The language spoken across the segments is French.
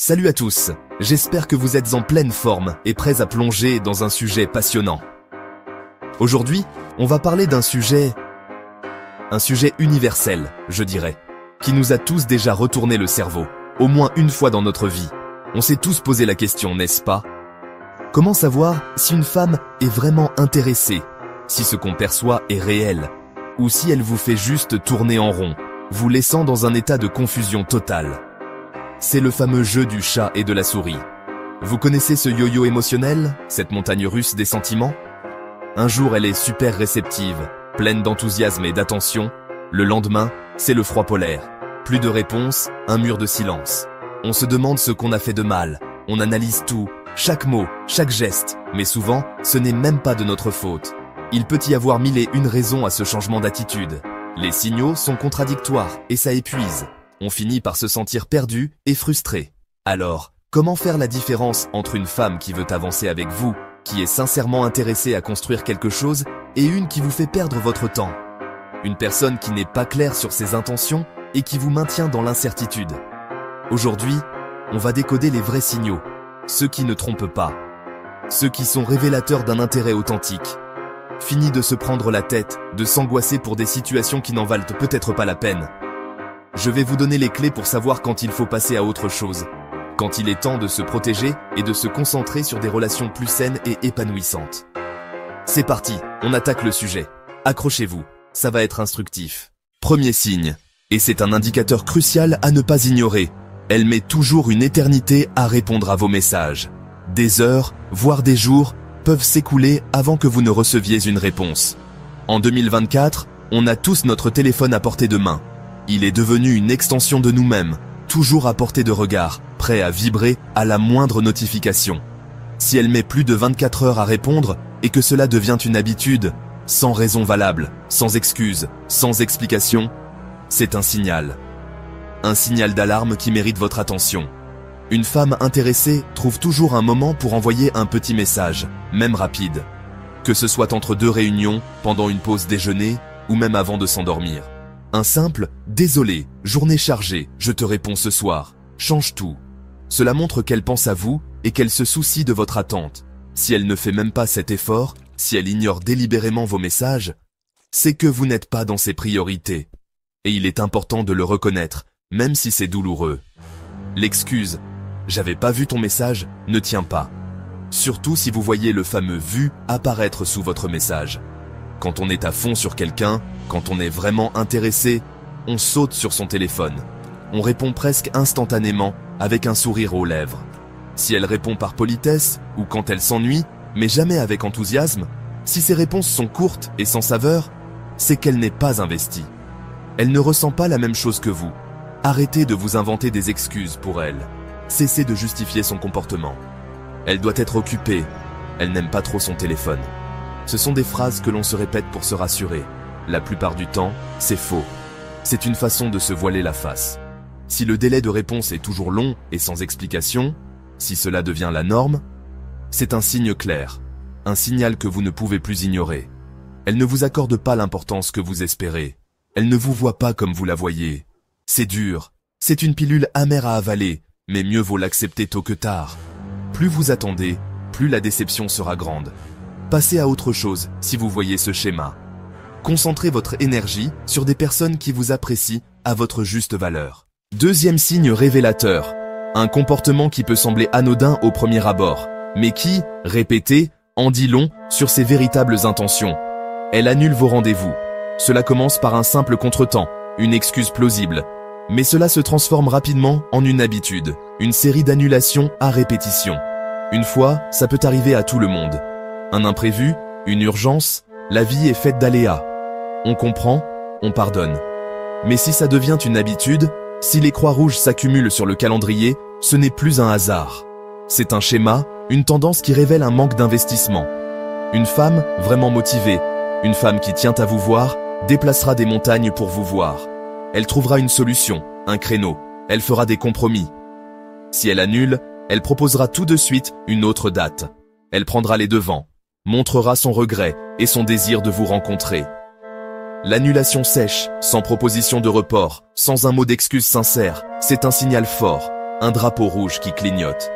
Salut à tous, j'espère que vous êtes en pleine forme et prêts à plonger dans un sujet passionnant. Aujourd'hui, on va parler d'un sujet universel, je dirais, qui nous a tous déjà retourné le cerveau, au moins une fois dans notre vie. On s'est tous posé la question, n'est-ce pas? Comment savoir si une femme est vraiment intéressée, si ce qu'on perçoit est réel, ou si elle vous fait juste tourner en rond, vous laissant dans un état de confusion totale? C'est le fameux jeu du chat et de la souris. Vous connaissez ce yo-yo émotionnel, cette montagne russe des sentiments? Un jour, elle est super réceptive, pleine d'enthousiasme et d'attention. Le lendemain, c'est le froid polaire. Plus de réponses, un mur de silence. On se demande ce qu'on a fait de mal. On analyse tout, chaque mot, chaque geste. Mais souvent, ce n'est même pas de notre faute. Il peut y avoir mille et une raisons à ce changement d'attitude. Les signaux sont contradictoires et ça épuise. On finit par se sentir perdu et frustré. Alors, comment faire la différence entre une femme qui veut avancer avec vous, qui est sincèrement intéressée à construire quelque chose, et une qui vous fait perdre votre temps? Une personne qui n'est pas claire sur ses intentions et qui vous maintient dans l'incertitude. Aujourd'hui, on va décoder les vrais signaux, ceux qui ne trompent pas, ceux qui sont révélateurs d'un intérêt authentique. Fini de se prendre la tête, de s'angoisser pour des situations qui n'en valent peut-être pas la peine. Je vais vous donner les clés pour savoir quand il faut passer à autre chose, quand il est temps de se protéger et de se concentrer sur des relations plus saines et épanouissantes. C'est parti, on attaque le sujet. Accrochez-vous, ça va être instructif. Premier signe, et c'est un indicateur crucial à ne pas ignorer. Elle met toujours une éternité à répondre à vos messages. Des heures, voire des jours, peuvent s'écouler avant que vous ne receviez une réponse. En 2024, on a tous notre téléphone à portée de main. Il est devenu une extension de nous-mêmes, toujours à portée de regard, prêt à vibrer à la moindre notification. Si elle met plus de 24 heures à répondre et que cela devient une habitude, sans raison valable, sans excuse, sans explication, c'est un signal. Un signal d'alarme qui mérite votre attention. Une femme intéressée trouve toujours un moment pour envoyer un petit message, même rapide. Que ce soit entre deux réunions, pendant une pause déjeuner, ou même avant de s'endormir. Un simple « Désolé, journée chargée, je te réponds ce soir » change tout. Cela montre qu'elle pense à vous et qu'elle se soucie de votre attente. Si elle ne fait même pas cet effort, si elle ignore délibérément vos messages, c'est que vous n'êtes pas dans ses priorités. Et il est important de le reconnaître, même si c'est douloureux. L'excuse « J'avais pas vu ton message » ne tient pas. Surtout si vous voyez le fameux « vu » apparaître sous votre message. Quand on est à fond sur quelqu'un, quand on est vraiment intéressé, on saute sur son téléphone. On répond presque instantanément, avec un sourire aux lèvres. Si elle répond par politesse, ou quand elle s'ennuie, mais jamais avec enthousiasme, si ses réponses sont courtes et sans saveur, c'est qu'elle n'est pas investie. Elle ne ressent pas la même chose que vous. Arrêtez de vous inventer des excuses pour elle. Cessez de justifier son comportement. Elle doit être occupée. Elle n'aime pas trop son téléphone. Ce sont des phrases que l'on se répète pour se rassurer. La plupart du temps, c'est faux. C'est une façon de se voiler la face. Si le délai de réponse est toujours long et sans explication, si cela devient la norme, c'est un signe clair, un signal que vous ne pouvez plus ignorer. Elle ne vous accorde pas l'importance que vous espérez. Elle ne vous voit pas comme vous la voyez. C'est dur, c'est une pilule amère à avaler, mais mieux vaut l'accepter tôt que tard. Plus vous attendez, plus la déception sera grande. Passez à autre chose si vous voyez ce schéma. Concentrez votre énergie sur des personnes qui vous apprécient à votre juste valeur. Deuxième signe révélateur. Un comportement qui peut sembler anodin au premier abord, mais qui, répété, en dit long sur ses véritables intentions. Elle annule vos rendez-vous. Cela commence par un simple contretemps, une excuse plausible. Mais cela se transforme rapidement en une habitude, une série d'annulations à répétition. Une fois, ça peut arriver à tout le monde. Un imprévu, une urgence, la vie est faite d'aléas. On comprend, on pardonne. Mais si ça devient une habitude, si les croix rouges s'accumulent sur le calendrier, ce n'est plus un hasard. C'est un schéma, une tendance qui révèle un manque d'investissement. Une femme vraiment motivée, une femme qui tient à vous voir, déplacera des montagnes pour vous voir. Elle trouvera une solution, un créneau, elle fera des compromis. Si elle annule, elle proposera tout de suite une autre date. Elle prendra les devants, montrera son regret et son désir de vous rencontrer. L'annulation sèche, sans proposition de report, sans un mot d'excuse sincère, c'est un signal fort. un drapeau rouge qui clignote.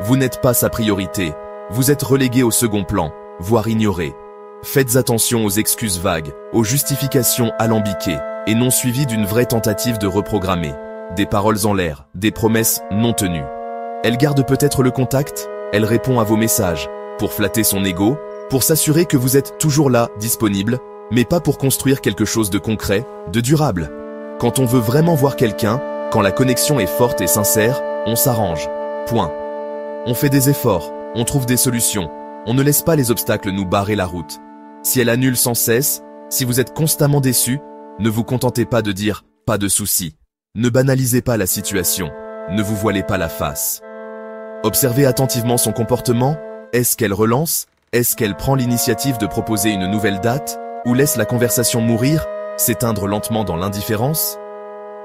Vous n'êtes pas sa priorité, vous êtes relégué au second plan, voire ignoré. Faites attention aux excuses vagues, aux justifications alambiquées, et non suivies d'une vraie tentative de reprogrammer. Des paroles en l'air, des promesses non tenues. Elle garde peut-être le contact, elle répond à vos messages, pour flatter son ego, pour s'assurer que vous êtes toujours là, disponible, mais pas pour construire quelque chose de concret, de durable. Quand on veut vraiment voir quelqu'un, quand la connexion est forte et sincère, on s'arrange. Point. On fait des efforts, on trouve des solutions, on ne laisse pas les obstacles nous barrer la route. Si elle annule sans cesse, si vous êtes constamment déçu, ne vous contentez pas de dire « pas de souci ». Ne banalisez pas la situation, ne vous voilez pas la face. Observez attentivement son comportement. Est-ce qu'elle relance? Est-ce qu'elle prend l'initiative de proposer une nouvelle date? Ou laisse la conversation mourir, s'éteindre lentement dans l'indifférence?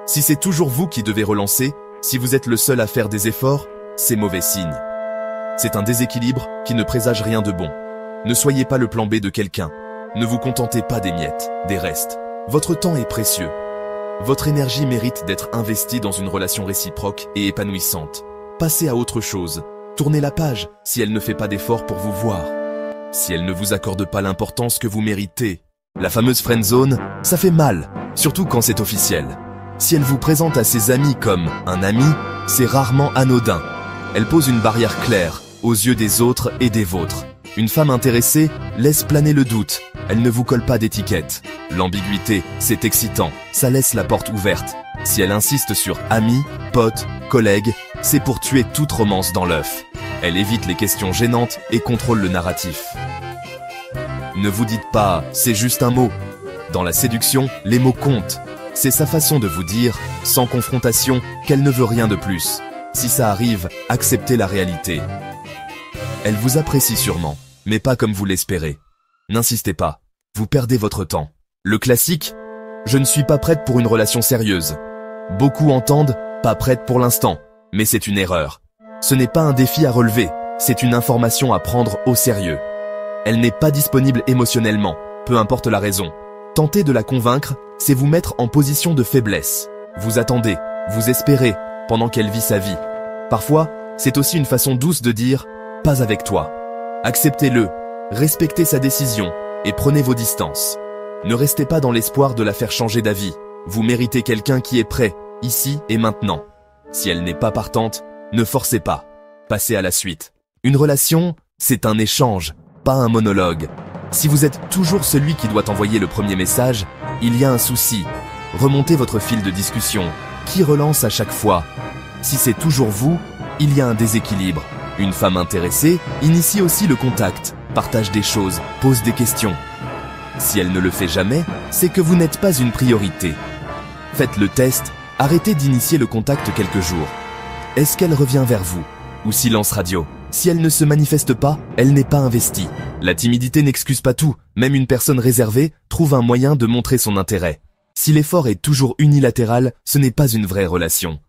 Si c'est toujours vous qui devez relancer, si vous êtes le seul à faire des efforts, c'est mauvais signe. C'est un déséquilibre qui ne présage rien de bon. Ne soyez pas le plan B de quelqu'un. Ne vous contentez pas des miettes, des restes. Votre temps est précieux. Votre énergie mérite d'être investie dans une relation réciproque et épanouissante. Passez à autre chose. Tournez la page si elle ne fait pas d'efforts pour vous voir. Si elle ne vous accorde pas l'importance que vous méritez. La fameuse friendzone, ça fait mal, surtout quand c'est officiel. Si elle vous présente à ses amis comme un ami, c'est rarement anodin. Elle pose une barrière claire aux yeux des autres et des vôtres. Une femme intéressée laisse planer le doute. Elle ne vous colle pas d'étiquette. L'ambiguïté, c'est excitant. Ça laisse la porte ouverte. Si elle insiste sur amis, potes, collègues, c'est pour tuer toute romance dans l'œuf. Elle évite les questions gênantes et contrôle le narratif. Ne vous dites pas « c'est juste un mot ». Dans la séduction, les mots comptent. C'est sa façon de vous dire, sans confrontation, qu'elle ne veut rien de plus. Si ça arrive, acceptez la réalité. Elle vous apprécie sûrement, mais pas comme vous l'espérez. N'insistez pas, vous perdez votre temps. Le classique, je ne suis pas prête pour une relation sérieuse. Beaucoup entendent, pas prête pour l'instant, mais c'est une erreur. Ce n'est pas un défi à relever, c'est une information à prendre au sérieux. Elle n'est pas disponible émotionnellement, peu importe la raison. Tenter de la convaincre, c'est vous mettre en position de faiblesse. Vous attendez, vous espérez, pendant qu'elle vit sa vie. Parfois, c'est aussi une façon douce de dire « pas avec toi ». Acceptez-le, respectez sa décision et prenez vos distances. Ne restez pas dans l'espoir de la faire changer d'avis. Vous méritez quelqu'un qui est prêt, ici et maintenant. Si elle n'est pas partante, ne forcez pas. Passez à la suite. Une relation, c'est un échange, pas un monologue. Si vous êtes toujours celui qui doit envoyer le premier message, il y a un souci. Remontez votre fil de discussion. Qui relance à chaque fois? Si c'est toujours vous, il y a un déséquilibre. Une femme intéressée initie aussi le contact, partage des choses, pose des questions. Si elle ne le fait jamais, c'est que vous n'êtes pas une priorité. Faites le test, arrêtez d'initier le contact quelques jours. Est-ce qu'elle revient vers vous? Ou silence radio? Si elle ne se manifeste pas, elle n'est pas investie. La timidité n'excuse pas tout, même une personne réservée trouve un moyen de montrer son intérêt. Si l'effort est toujours unilatéral, ce n'est pas une vraie relation.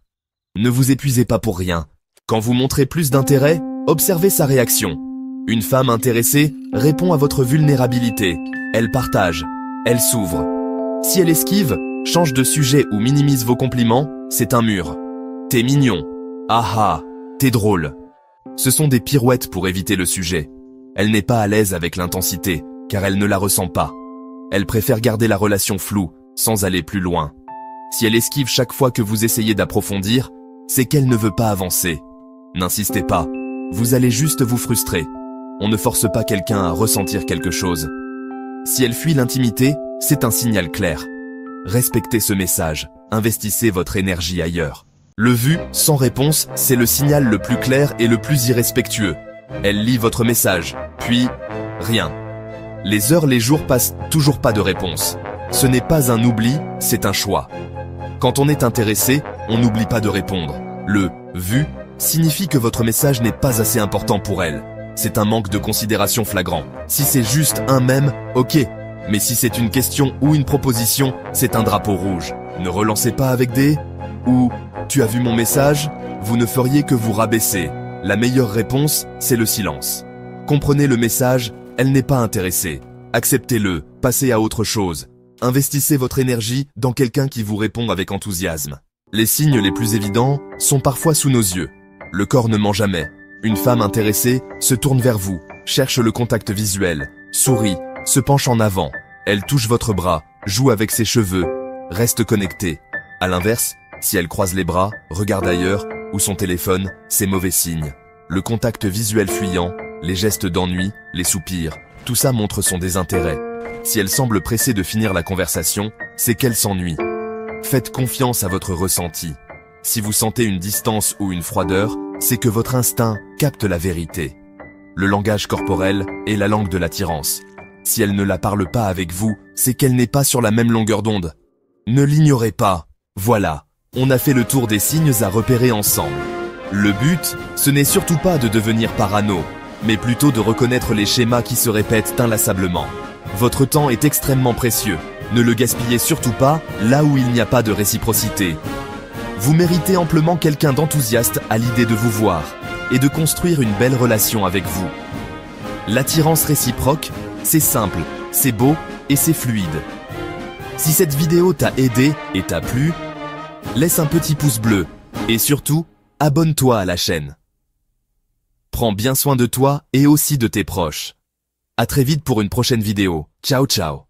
Ne vous épuisez pas pour rien. Quand vous montrez plus d'intérêt, observez sa réaction. Une femme intéressée répond à votre vulnérabilité. Elle partage, elle s'ouvre. Si elle esquive, change de sujet ou minimise vos compliments, c'est un mur. T'es mignon. Ah ah, t'es drôle. Ce sont des pirouettes pour éviter le sujet. Elle n'est pas à l'aise avec l'intensité, car elle ne la ressent pas. Elle préfère garder la relation floue, sans aller plus loin. Si elle esquive chaque fois que vous essayez d'approfondir, c'est qu'elle ne veut pas avancer. N'insistez pas, vous allez juste vous frustrer. On ne force pas quelqu'un à ressentir quelque chose. Si elle fuit l'intimité, c'est un signal clair. Respectez ce message, investissez votre énergie ailleurs. Le vu, sans réponse, c'est le signal le plus clair et le plus irrespectueux. Elle lit votre message, puis rien. Les heures, les jours passent, toujours pas de réponse. Ce n'est pas un oubli, c'est un choix. Quand on est intéressé, on n'oublie pas de répondre. Le « vu » signifie que votre message n'est pas assez important pour elle. C'est un manque de considération flagrant. Si c'est juste un mème, ok. Mais si c'est une question ou une proposition, c'est un drapeau rouge. Ne relancez pas avec des « ou « tu as vu mon message ?» Vous ne feriez que vous rabaisser. La meilleure réponse, c'est le silence. Comprenez le message, elle n'est pas intéressée. Acceptez-le, passez à autre chose. Investissez votre énergie dans quelqu'un qui vous répond avec enthousiasme. Les signes les plus évidents sont parfois sous nos yeux. Le corps ne ment jamais. Une femme intéressée se tourne vers vous, cherche le contact visuel, sourit, se penche en avant. Elle touche votre bras, joue avec ses cheveux, reste connectée. À l'inverse, si elle croise les bras, regarde ailleurs, ou son téléphone, c'est mauvais signe. Le contact visuel fuyant, les gestes d'ennui, les soupirs, tout ça montre son désintérêt. Si elle semble pressée de finir la conversation, c'est qu'elle s'ennuie. Faites confiance à votre ressenti. Si vous sentez une distance ou une froideur, c'est que votre instinct capte la vérité. Le langage corporel est la langue de l'attirance. Si elle ne la parle pas avec vous, c'est qu'elle n'est pas sur la même longueur d'onde. Ne l'ignorez pas. Voilà, on a fait le tour des signes à repérer ensemble. Le but, ce n'est surtout pas de devenir parano, mais plutôt de reconnaître les schémas qui se répètent inlassablement. Votre temps est extrêmement précieux. Ne le gaspillez surtout pas là où il n'y a pas de réciprocité. Vous méritez amplement quelqu'un d'enthousiaste à l'idée de vous voir et de construire une belle relation avec vous. L'attirance réciproque, c'est simple, c'est beau et c'est fluide. Si cette vidéo t'a aidé et t'a plu, laisse un petit pouce bleu et surtout, abonne-toi à la chaîne. Prends bien soin de toi et aussi de tes proches. À très vite pour une prochaine vidéo. Ciao ciao.